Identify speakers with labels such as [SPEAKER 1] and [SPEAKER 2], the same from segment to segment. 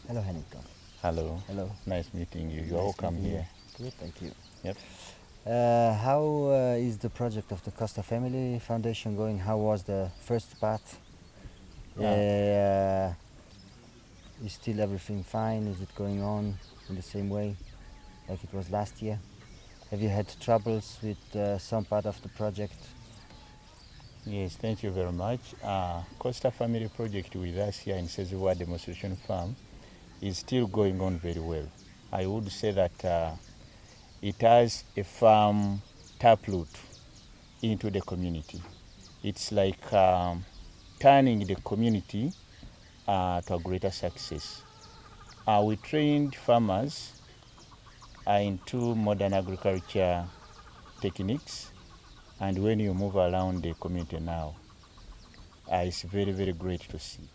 [SPEAKER 1] Hello, Henrico.
[SPEAKER 2] Hello.
[SPEAKER 1] Hello.
[SPEAKER 2] Nice meeting you. You're
[SPEAKER 1] Nice
[SPEAKER 2] welcome
[SPEAKER 1] meeting you.
[SPEAKER 2] here.
[SPEAKER 1] Good, thank you.
[SPEAKER 2] Yep.
[SPEAKER 1] How is the project of the Costa Family Foundation going? How was the first part? Is still everything fine? Is it going on in the same way like it was last year? Have you had troubles with some part of the project?
[SPEAKER 2] Yes, thank you very much. Costa Family Project with us here in Seziwa Demonstration Farm is still going on very well. I would say that it has a firm taproot into the community. It's like turning the community to a greater success. We trained farmers into modern agriculture techniques, and when you move around the community now, it's very, very great to see.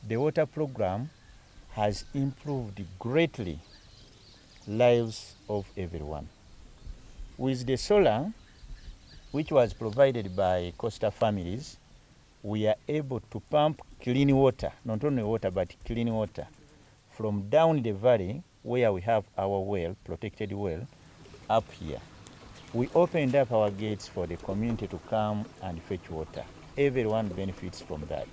[SPEAKER 2] The water program has improved greatly lives of everyone. With the solar, which was provided by Costa families, we are able to pump clean water, not only water, but clean water, from down the valley where we have our well, protected well, up here. We opened up our gates for the community to come and fetch water. Everyone benefits from that.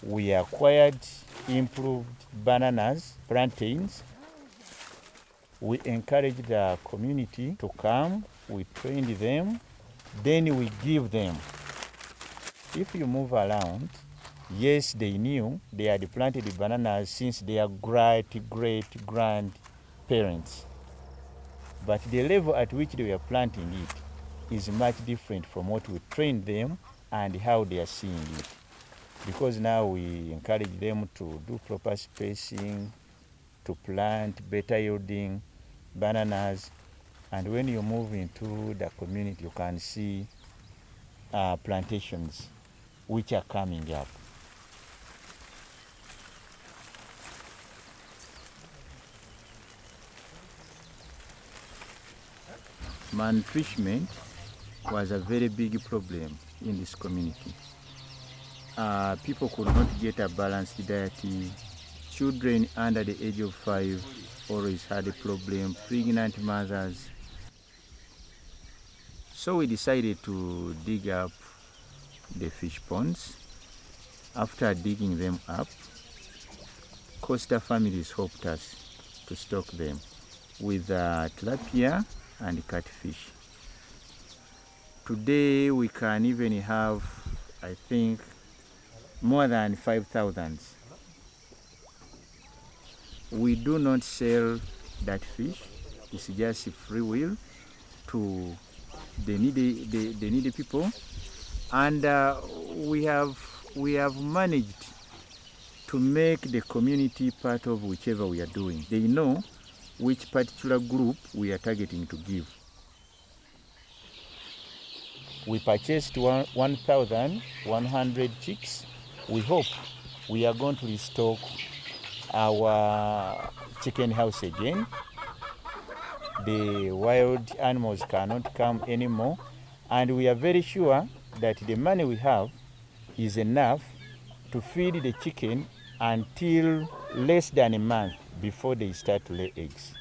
[SPEAKER 2] We acquired improved bananas, plantains. We encouraged the community to come, we trained them, then we give them. If you move around, yes, they knew they had planted the bananas since their great-great-grandparents. But the level at which they were planting it is much different from what we trained them and how they are seeing it. Because now we encourage them to do proper spacing, to plant better yielding bananas. And when you move into the community, you can see plantations which are coming up. Malnutrition was a very big problem in this community. People could not get a balanced diet. Children under the age of 5 always had a problem, pregnant mothers. So we decided to dig up the fish ponds. After digging them up, Costa families helped us to stock them with tilapia and catfish. Today we can even have, I think, more than 5,000. We do not sell that fish. It's just free will to the needy people, and we have managed to make the community part of whichever we are doing. They know which particular group we are targeting to give. We purchased 1,100 chicks. We hope we are going to restock our chicken house again. The wild animals cannot come anymore, and we are very sure that the money we have is enough to feed the chicken until less than a month before they start to lay eggs.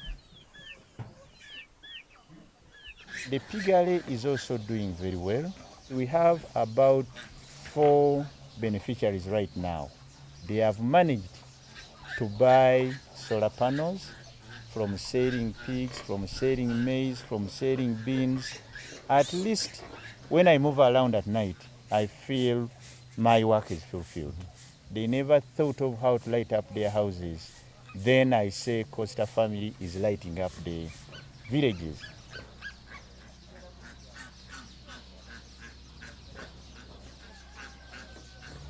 [SPEAKER 2] The piggery is also doing very well. We have about 4 beneficiaries right now. They have managed to buy solar panels, from selling pigs, from selling maize, from selling beans. At least when I move around at night, I feel my work is fulfilled. They never thought of how to light up their houses. Then I say Costa Family is lighting up the villages.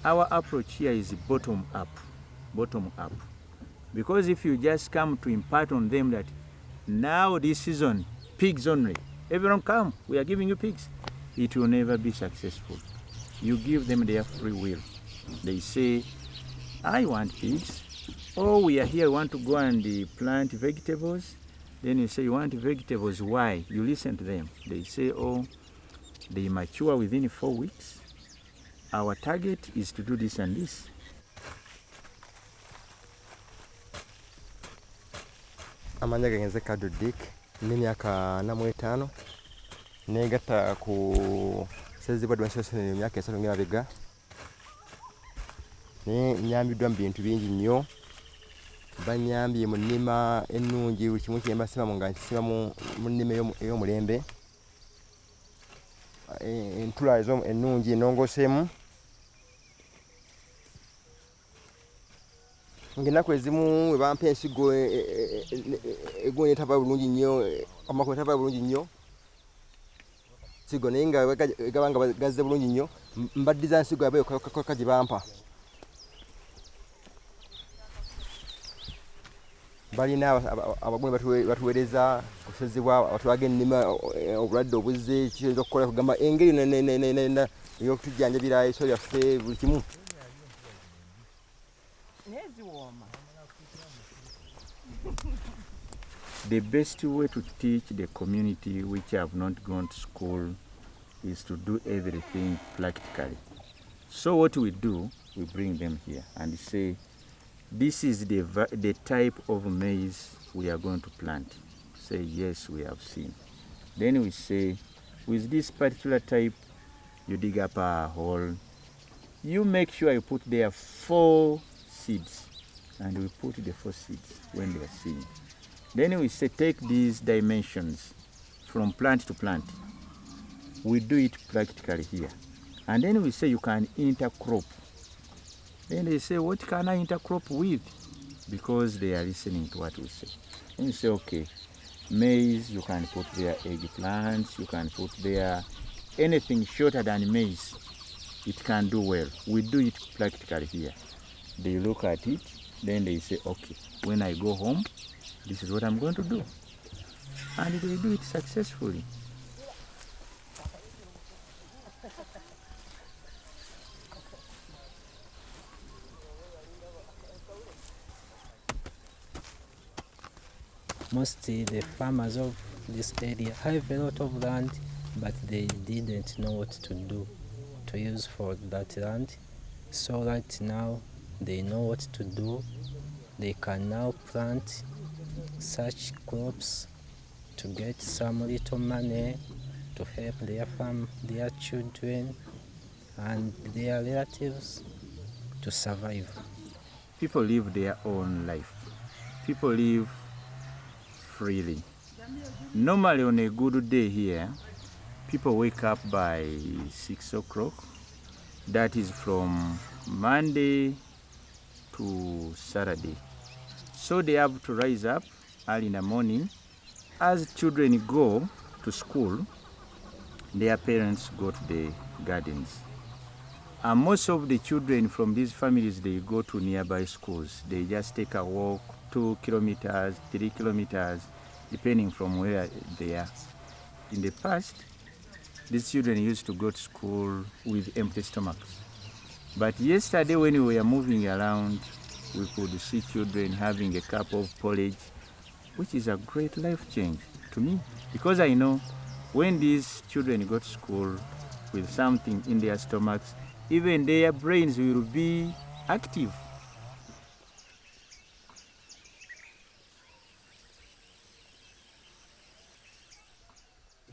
[SPEAKER 2] Our approach here is bottom up. Because if you just come to impart on them that now this season, pigs only, everyone come, we are giving you pigs, it will never be successful. You give them their free will. They say, I want pigs. Oh, we are here, want to go and plant vegetables. Then you say, you want vegetables, why? You listen to them. They say, oh, They mature within 4 weeks. Our target is to do this and this.
[SPEAKER 3] Amanya genze Kadu Dick, n'emyaka 45 negatta ku Sezibwa Demonstration emyaka 3 ng'abega. Nyambiddwa mu bintu bingi nnyo. Banyambye mu nnima ennungi buli kimu kyemba simamu nga nkisima mu nnima ey'omulembe. Entula ennungi ennongoseemu. Ng'ennaku ezimu we bampa ensigo eggulu netava bulungi nnyo, amakulu netava bulungi nnyo. Sigo naye nga gaba nga gazze bulungi nnyo, mbaddiza nsigo yabayo kaka gye bampa. Balina abagundu batuweereza kusezebwa batulaga ennima obulwadde obuzze kiyinza okukola kugamba engeri ey'okutujjanjabira ebisolo byaffe buli kimu.
[SPEAKER 2] The best way to teach the community which have not gone to school is to do everything practically. So what we do, we bring them here and say, this is the type of maize we are going to plant. Say, yes, we have seen. Then we say, with this particular type, you dig up a hole. You make sure you put there 4 seeds. And we put the 4 seeds when they are seen. Then we say, take these dimensions from plant to plant. We do it practically here. And then we say you can intercrop. Then they say, what can I intercrop with? Because they are listening to what we say. Then we say, okay, maize, you can put there eggplants, you can put there anything shorter than maize. It can do well. We do it practically here. They look at it, then they say, okay, when I go home, this is what I'm going to do. And they do it successfully.
[SPEAKER 4] Mostly the farmers of this area have a lot of land, but they didn't know what to do to use for that land. So right now they know what to do. They can now plant such crops to get some little money to help their farm, their children and their relatives to survive.
[SPEAKER 2] People live their own life. People live freely. Normally on a good day here, people wake up by 6 o'clock. That is from Monday to Saturday. So they have to rise up early in the morning. As children go to school, their parents go to the gardens. And most of the children from these families, they go to nearby schools. They just take a walk 2 kilometers, 3 kilometers, depending from where they are. In the past, these children used to go to school with empty stomachs. But yesterday when we were moving around, we could see children having a cup of porridge, which is a great life change to me. Because I know when these children go to school with something in their stomachs, even their brains will be active.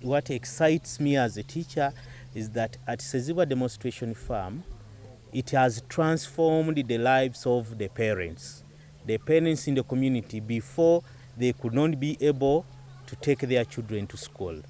[SPEAKER 5] What excites me as a teacher is that at Sezibwa Demonstration Farm, it has transformed the lives of the parents. The parents in the community, before they could not be able to take their children to school.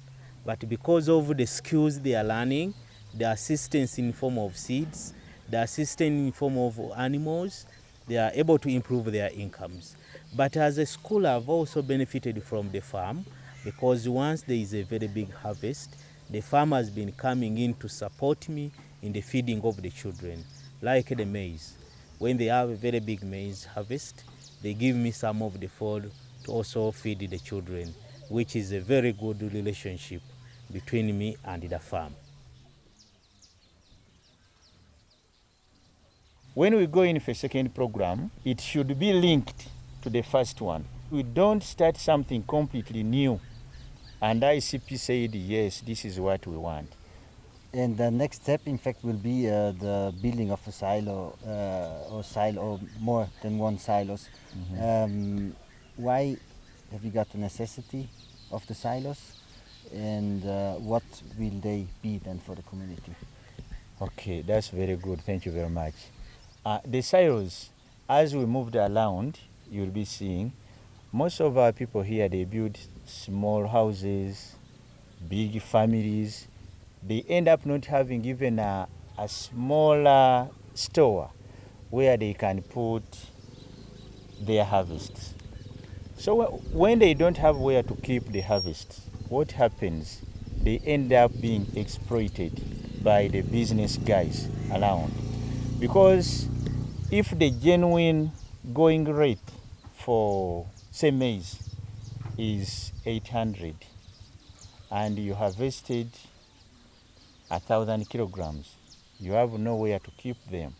[SPEAKER 5] But because of the skills they are learning, the assistance in form of seeds, the assistance in form of animals, they are able to improve their incomes. But as a school, I've also benefited from the farm, because once there is a very big harvest, the farm has been coming in to support me in the feeding of the children, like the maize. When they have a very big maize harvest, they give me some of the food to also feed the children, which is a very good relationship between me and the farm.
[SPEAKER 2] When we go in for a second program, it should be linked to the first one. We don't start something completely new. And ICP said, yes, this is what we want.
[SPEAKER 1] And the next step, in fact, will be the building of a silo or more than one silos. Why have you got the necessity of the silos, and what will they be then for the community?
[SPEAKER 2] Okay, that's very good. Thank you very much. The silos, as we moved around, you'll be seeing most of our people here, they build small houses, big families. They end up not having even a smaller store where they can put their harvests. So when they don't have where to keep the harvest, what happens? They end up being exploited by the business guys around. Because if the genuine going rate for, say, maize is 800 and you harvested 1,000 kilograms, you have nowhere to keep them.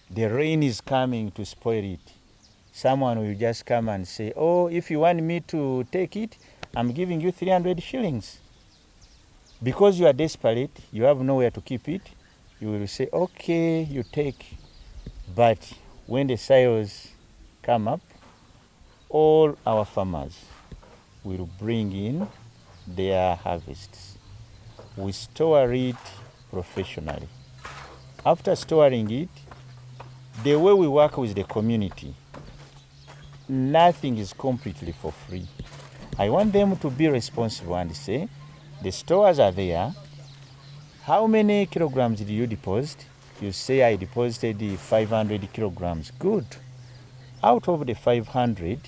[SPEAKER 2] The rain is coming to spoil it. Someone will just come and say, oh, if you want me to take it, I'm giving you 300 shillings. Because you are desperate, you have nowhere to keep it, you will say, okay, you take. But when the sales come up, all our farmers will bring in their harvests. We store it professionally. After storing it, the way we work with the community, nothing is completely for free. I want them to be responsible and say, the stores are there. How many kilograms did you deposit? You say I deposited 500 kilograms. Good. Out of the 500,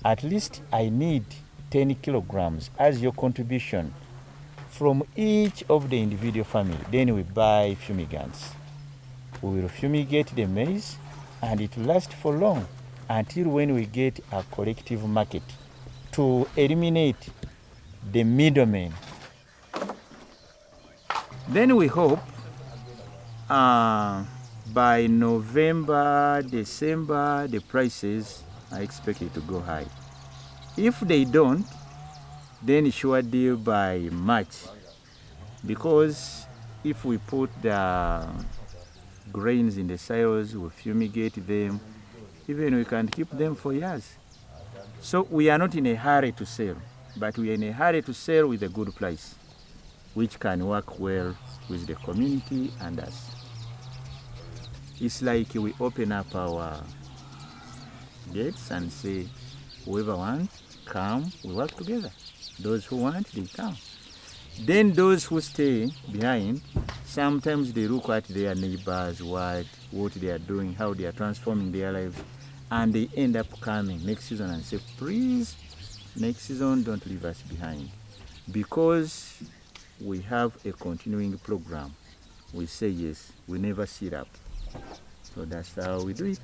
[SPEAKER 2] at least I need 10 kilograms as your contribution from each of the individual family. Then we buy fumigants. We will fumigate the maize and it will last for long until when we get a collective market to eliminate the middlemen. Then we hope by November, December, the prices are expected to go high. If they don't, then sure deal by March. Because if we put the grains in the silos, we fumigate them, even we can keep them for years. So we are not in a hurry to sell, but we are in a hurry to sell with a good price, which can work well with the community and us. It's like we open up our gates and say, whoever wants, come, we work together. Those who want, they come. Then those who stay behind, sometimes they look at their neighbors, what they are doing, how they are transforming their lives, and they end up coming next season and say, please, next season, don't leave us behind. Because we have a continuing program, we say yes, we never sit up. So that's how we do it.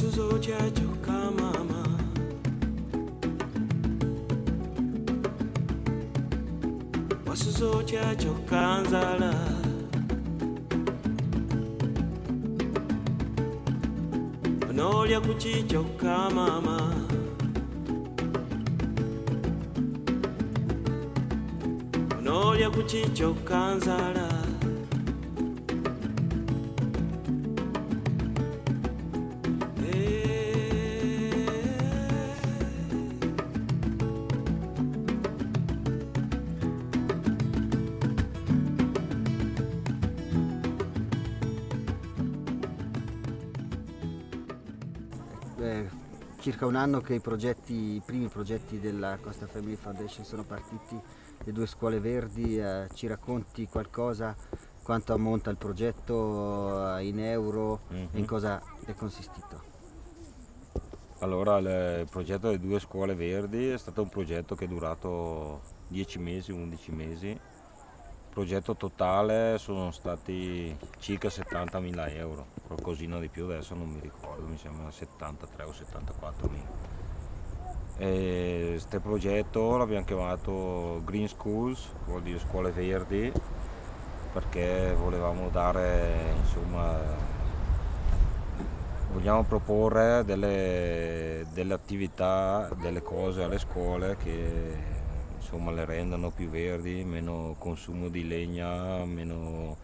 [SPEAKER 6] wasuzo chacho kamama wasuzo chacho kanzala onolya kuchicho kamama onolya kuchicho kanzala
[SPEAKER 1] Circa un anno che i primi progetti della Costa Family Foundation sono partiti, le 2 scuole verdi. Ci racconti qualcosa, quanto ammonta il progetto in euro e in cosa è consistito?
[SPEAKER 7] Allora, il progetto delle 2 scuole verdi è stato un progetto che è durato 10 mesi, 11 mesi. Il progetto totale sono stati circa 70.000 euro, qualcosina di più adesso non mi ricordo, mi sembra 73 o 74.000. Questo progetto l'abbiamo chiamato Green Schools, vuol dire scuole verdi, perché volevamo dare, insomma, vogliamo proporre delle attività, delle cose alle scuole che insomma le rendano più verdi, meno consumo di legna, meno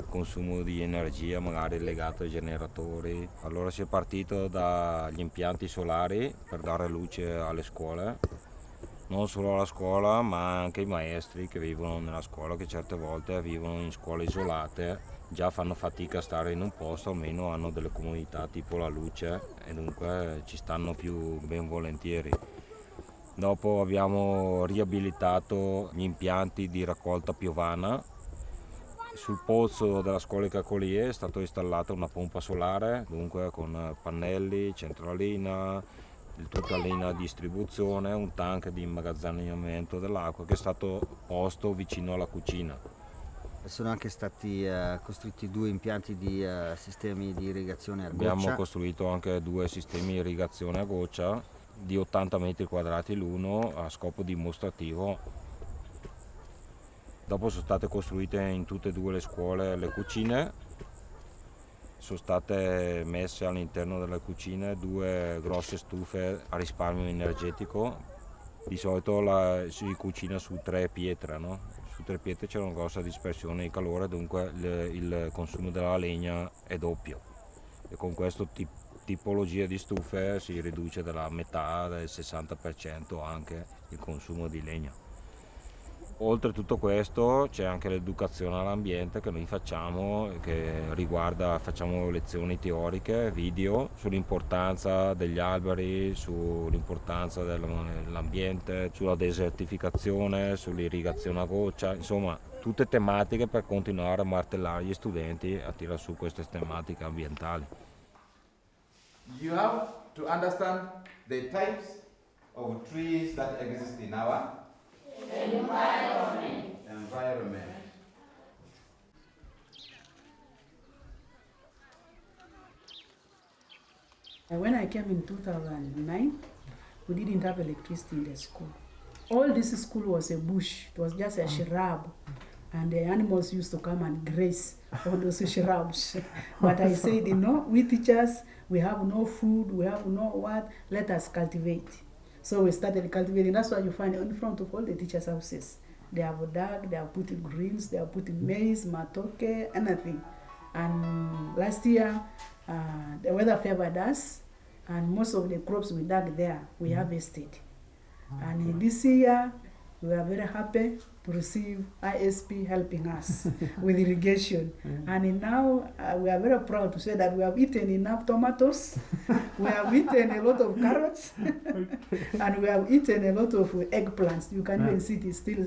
[SPEAKER 7] consumo di energia magari legato ai generatori. Allora si è partito dagli impianti solari per dare luce alle scuole, non solo alla scuola ma anche ai maestri che vivono nella scuola, che certe volte vivono in scuole isolate, già fanno fatica a stare in un posto, almeno hanno delle comodità tipo la luce e dunque ci stanno più ben volentieri. Dopo abbiamo riabilitato gli impianti di raccolta piovana. Sul pozzo della scuola di Cacolie è stata installata una pompa solare, dunque con pannelli, centralina, tutta la linea di distribuzione, un tank di immagazzinamento dell'acqua che è stato posto vicino alla cucina.
[SPEAKER 1] Sono anche stati costruiti 2 impianti di sistemi di irrigazione a goccia.
[SPEAKER 7] Abbiamo costruito anche 2 sistemi di irrigazione a goccia di 80 metri quadrati l'uno a scopo dimostrativo. Dopo sono state costruite in tutte e 2 le scuole le cucine, sono state messe all'interno delle cucine 2 grosse stufe a risparmio energetico. Di solito si cucina su 3 pietre, no? Su 3 pietre c'è una grossa dispersione di calore, dunque il consumo della legna è doppio e con questa tipologia di stufe si riduce della metà, del 60% anche il consumo di legna. Oltre a tutto questo c'è anche l'educazione all'ambiente che noi facciamo, che riguarda, facciamo lezioni teoriche, video sull'importanza degli alberi, sull'importanza dell'ambiente, sulla desertificazione, sull'irrigazione a goccia, insomma tutte tematiche per continuare a martellare gli studenti a tirare su queste tematiche ambientali.
[SPEAKER 8] You have to understand the types of trees that exist in our environment.
[SPEAKER 9] When I came in 2009, we didn't have electricity in the school. All this school was a bush. It was just a shrub. And the animals used to come and graze on those shrubs. But I said, we teachers, we have no food, we have no what, let us cultivate. So we started cultivating. That's why you find in front of all the teachers' houses. They have dug, they have put in greens, they have put in maize, matoke, anything. And last year, the weather favored us, and most of the crops we dug there, we harvested. And this year, we are very happy to receive ISP helping us with irrigation. And now we are very proud to say that we have eaten enough tomatoes, we have eaten a lot of carrots, and we have eaten a lot of eggplants. You can even see it is still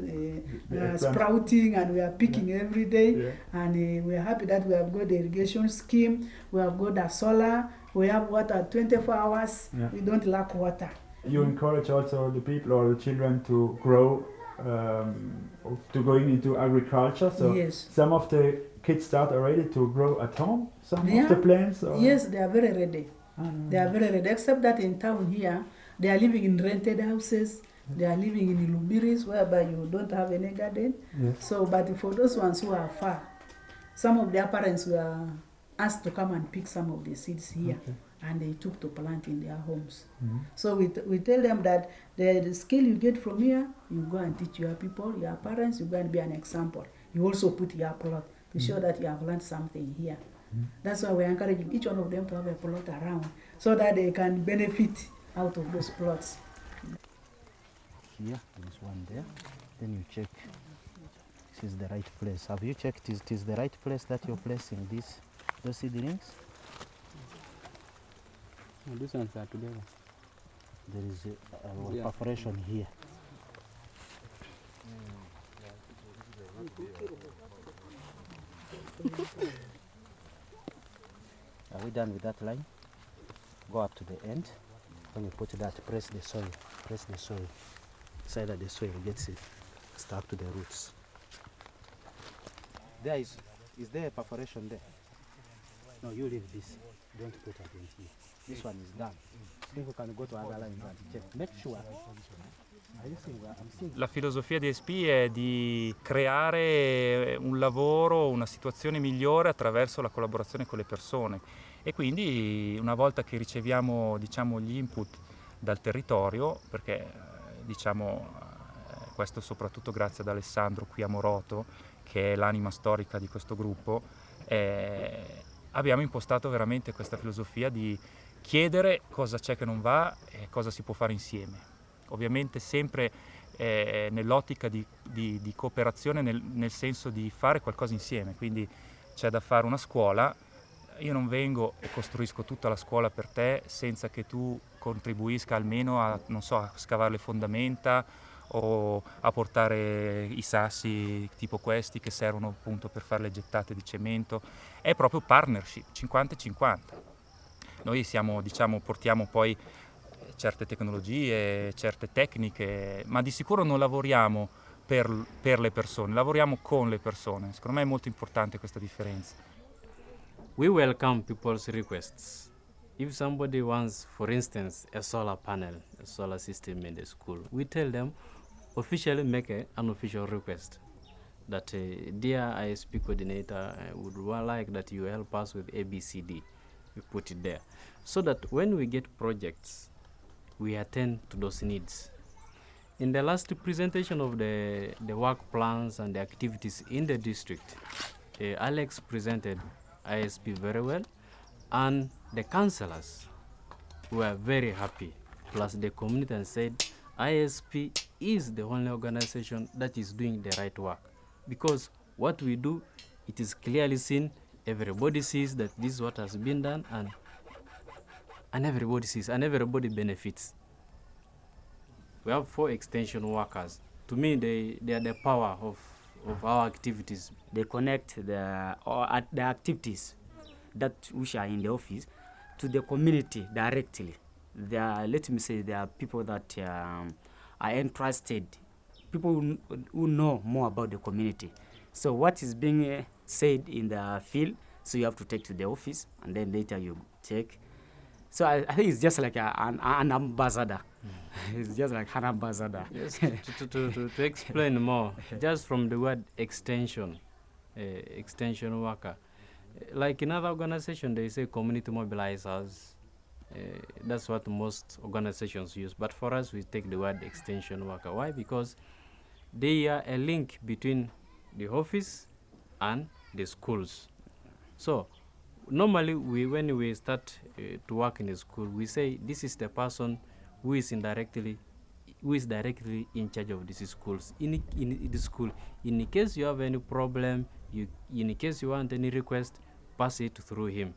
[SPEAKER 9] sprouting, and we are picking every day. And we are happy that we have got the irrigation scheme, we have got the solar, we have water 24 hours, we don't lack water.
[SPEAKER 10] You encourage also the people or the children to grow, to going into agriculture. So
[SPEAKER 9] yes.
[SPEAKER 10] Some of the kids start already to grow at home. Some of the plants. Or?
[SPEAKER 9] Yes, they are very ready. They are very ready, except that in town here, they are living in rented houses. They are living in Lubiris, whereby you don't have any garden.
[SPEAKER 10] Yes.
[SPEAKER 9] So, but for those ones who are far, some of their parents were asked to come and pick some of the seeds here, and they took to plant in their homes. So we tell them that the skill you get from here, you go and teach your people, your parents, you go and be an example. You also put your plot to show that you have learned something here. That's why we're encouraging each one of them to have a plot around, so that they can benefit out of those plots.
[SPEAKER 1] Here, there's one there. Then you check this is the right place. Have you checked it is the right place that you're placing those seedlings?
[SPEAKER 4] No, these ones are together.
[SPEAKER 1] There is a perforation here. Are we done with that line? Go up to the end. When you put that, press the soil. Press the soil. So that the soil gets it stuck to the roots. There is there a perforation there? No, you leave this. Don't put it in here. This one is done. People can go to other lines and check. Make sure.
[SPEAKER 11] La filosofia di ESP è di creare un lavoro, una situazione migliore attraverso la collaborazione con le persone, e quindi una volta che riceviamo, diciamo, gli input dal territorio, perché questo soprattutto grazie ad Alessandro qui a Moroto, che è l'anima storica di questo gruppo, abbiamo impostato veramente questa filosofia di chiedere cosa c'è che non va e cosa si può fare insieme. Ovviamente sempre nell'ottica di cooperazione, nel senso di fare qualcosa insieme, quindi c'è da fare una scuola. Io non vengo e costruisco tutta la scuola per te senza che tu contribuisca almeno a, non so, a scavare le fondamenta o a portare i sassi tipo questi che servono appunto per fare le gettate di cemento. È proprio partnership, 50-50. Noi siamo, diciamo, portiamo poi certe tecnologie, certe tecniche, ma di sicuro non lavoriamo per le persone, lavoriamo con le persone. Secondo me è molto importante questa differenza.
[SPEAKER 12] We welcome people's requests. If somebody wants, for instance, a solar panel, a solar system in the school, we tell them, officially make an official request that, dear ISP coordinator, I would like that you help us with ABCD. We put it there. So that when we get projects, we attend to those needs. In the last presentation of the work plans and the activities in the district, Alex presented ISP very well, and the councillors were very happy, plus the community, and said ISP is the only organization that is doing the right work, because what we do, it is clearly seen, everybody sees that this is what has been done, and everybody sees, and everybody benefits. We have 4 extension workers. To me, they are the power of our activities.
[SPEAKER 13] They connect the activities that which are in the office to the community directly. Let me say, there are people that are interested, people who know more about the community. So what is being said in the field, so you have to take to the office, and then later you take. So I think it's just like an ambassador. It's just like an ambassador.
[SPEAKER 12] Yes, to explain more, just from the word extension, extension worker. Like in other organizations, they say community mobilizers. That's what most organizations use. But for us, we take the word extension worker. Why? Because they are a link between the office and the schools. So normally, when we start to work in a school, we say this is the person who is directly in charge of these schools. In the school, in case you have any problem, in case you want any request, pass it through him.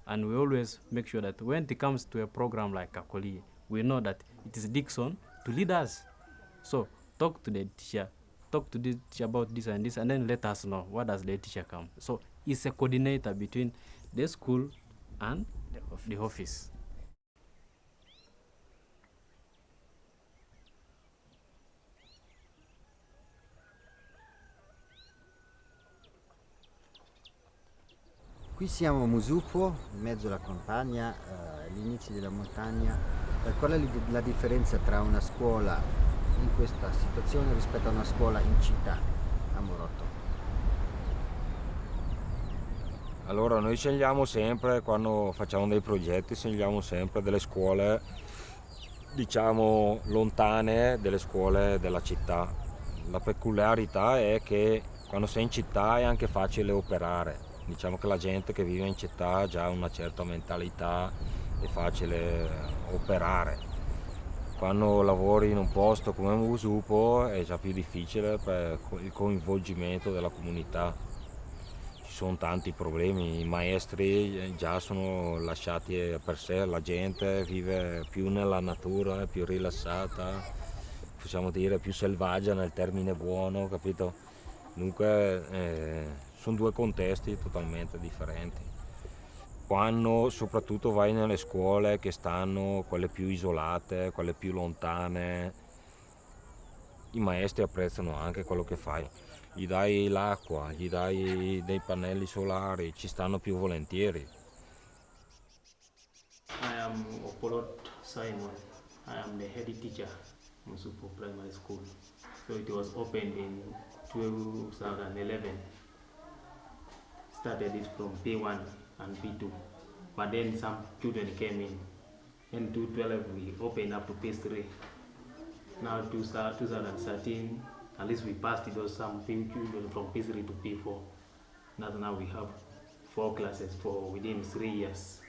[SPEAKER 12] And we always make sure that when it comes to a program like Kakoli, we know that it is Dixon to lead us. So talk to the teacher, talk to the teacher about this, and then let us know what does the teacher come. So it's a coordinator between the school and the office.
[SPEAKER 1] Qui siamo a Musupo, in mezzo alla campagna, gli inizi della montagna, qual è la differenza tra una scuola in questa situazione rispetto a una scuola in città a Morotto?
[SPEAKER 7] Allora noi scegliamo sempre, quando facciamo dei progetti, scegliamo sempre delle scuole, diciamo, lontane delle scuole della città. La peculiarità è che quando sei in città è anche facile operare. Diciamo che la gente che vive in città ha già una certa mentalità, è facile operare. Quando lavori in un posto come Musupo è già più difficile per il coinvolgimento della comunità. Ci sono tanti problemi, i maestri già sono lasciati per sé, la gente vive più nella natura, è più rilassata, possiamo dire più selvaggia nel termine buono, capito? Dunque sono due contesti totalmente differenti. Quando soprattutto vai nelle scuole che stanno, quelle più isolate, quelle più lontane, i maestri apprezzano anche quello che fai. Gli dai l'acqua, gli dai dei pannelli solari, ci stanno più volentieri.
[SPEAKER 14] I am Opolot Simon. I am the head teacher in Musupo Primary School. So it was opened in 2011. Started it from P1 and P2. But then some children came in. In 2012 we opened up to P3. Now 2013, at least we passed those some children from P3 to P4. Now we have 4 classes for within 3 years.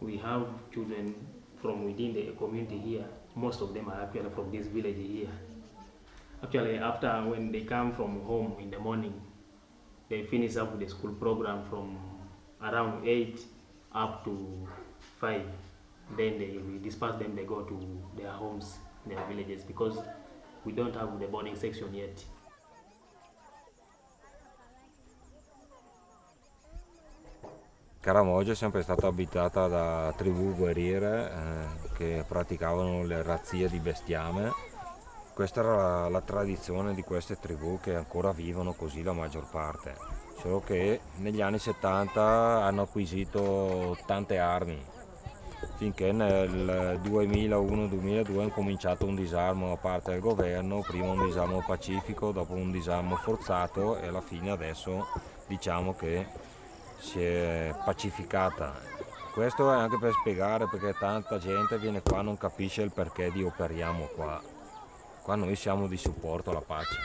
[SPEAKER 14] We have children from within the community here. Most of them are actually from this village here. Actually, after when they come from home in the morning, they finish up with the school program from around 8 up to 5. Then we disperse them, they go to their homes, their villages, because we don't have the boarding section yet.
[SPEAKER 7] Caramogia è sempre stata abitata da tribù guerriere che praticavano le razzie di bestiame. Questa era la tradizione di queste tribù che ancora vivono così la maggior parte, solo che negli anni 70 hanno acquisito tante armi, finché nel 2001-2002 è cominciato un disarmo da parte del governo, prima un disarmo pacifico, dopo un disarmo forzato e alla fine adesso diciamo che si è pacificata. Questo è anche per spiegare perché tanta gente viene qua e non capisce il perché di operiamo qua. Qua noi siamo di supporto alla pace,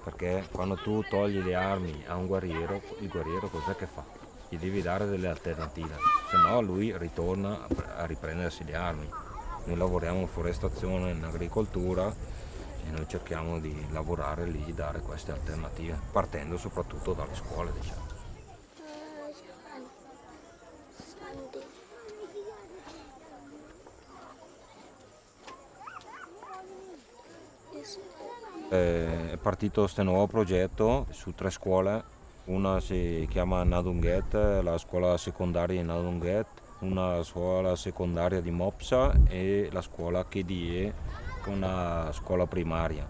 [SPEAKER 7] perché quando tu togli le armi a un guerriero, il guerriero cos'è che fa? Gli devi dare delle alternative, se no lui ritorna a riprendersi le armi. Noi lavoriamo in forestazione, in agricoltura e noi cerchiamo di lavorare lì, dare queste alternative, partendo soprattutto dalle scuole, diciamo. È partito questo nuovo progetto su 3 scuole, una si chiama Nadunget, la scuola secondaria di Nadunget, una scuola secondaria di Mopsa e la scuola Kedie, che è una scuola primaria.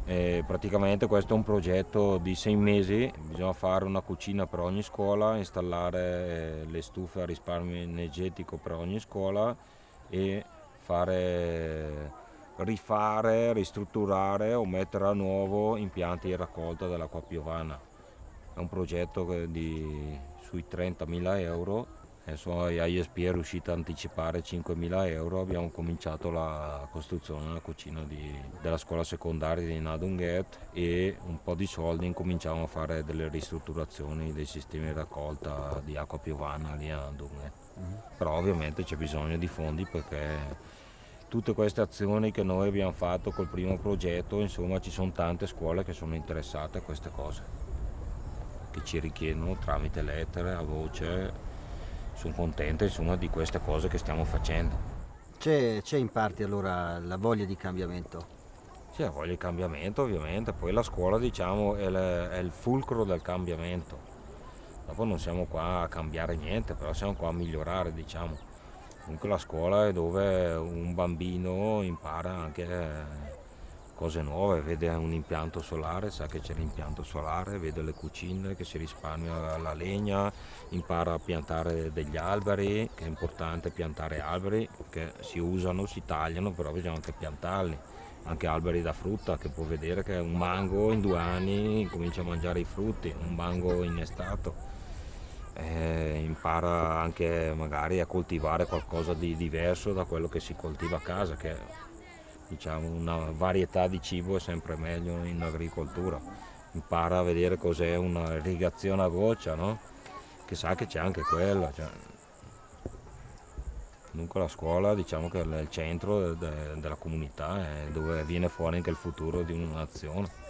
[SPEAKER 7] Praticamente questo è un progetto di 6 mesi, bisogna fare una cucina per ogni scuola, installare le stufe a risparmio energetico per ogni scuola e rifare, ristrutturare o mettere a nuovo impianti di raccolta dell'acqua piovana. È un progetto sui 30.000 euro, adesso ISP è riuscita a anticipare 5.000 euro, abbiamo cominciato la costruzione della cucina della scuola secondaria di Nadunget e un po' di soldi incominciamo a fare delle ristrutturazioni dei sistemi di raccolta di acqua piovana lì a Nadunget. Però ovviamente c'è bisogno di fondi perché tutte queste azioni che noi abbiamo fatto col primo progetto, insomma ci sono tante scuole che sono interessate a queste cose, che ci richiedono tramite lettere, a voce, sono contente insomma di queste cose che stiamo facendo.
[SPEAKER 1] C'è in parte allora la voglia di cambiamento?
[SPEAKER 7] Sì, la voglia di cambiamento ovviamente, poi la scuola diciamo è il fulcro del cambiamento, dopo non siamo qua a cambiare niente, però siamo qua a migliorare diciamo. Comunque la scuola è dove un bambino impara anche cose nuove, vede un impianto solare, sa che c'è l'impianto solare, vede le cucine, che si risparmia la legna, impara a piantare degli alberi, che è importante piantare alberi, che si usano, si tagliano, però bisogna anche piantarli, anche alberi da frutta, che può vedere che un mango in 2 anni comincia a mangiare i frutti, un mango innestato. Impara anche magari a coltivare qualcosa di diverso da quello che si coltiva a casa, che diciamo una varietà di cibo è sempre meglio in agricoltura. Impara a vedere cos'è una irrigazione a goccia, no? Che sa che c'è anche quella. Cioè. Dunque la scuola diciamo che è il centro della comunità, è dove viene fuori anche il futuro di una nazione.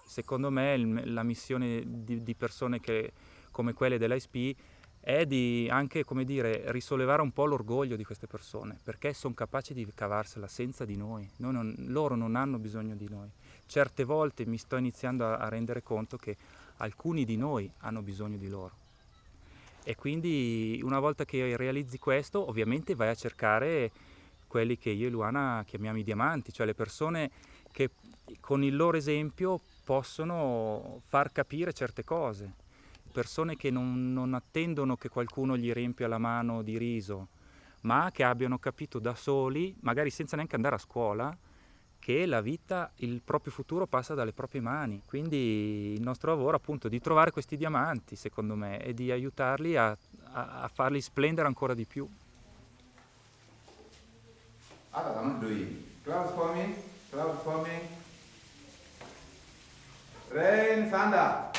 [SPEAKER 11] Secondo me la missione di persone come quelle dell'ISP è di anche, come dire, risollevare un po' l'orgoglio di queste persone, perché sono capaci di cavarsela senza di noi. Loro non hanno bisogno di noi. Certe volte mi sto iniziando a rendere conto che alcuni di noi hanno bisogno di loro. E quindi una volta che realizzi questo, ovviamente vai a cercare quelli che io e Luana chiamiamo i diamanti, cioè le persone che con il loro esempio possono far capire certe cose, persone che non attendono che qualcuno gli riempia la mano di riso, ma che abbiano capito da soli, magari senza neanche andare a scuola, che la vita, il proprio futuro passa dalle proprie mani. Quindi il nostro lavoro appunto è di trovare questi diamanti, secondo me, e di aiutarli a farli splendere ancora di più.
[SPEAKER 8] Others are not doing. Cloud forming, rain, thunder.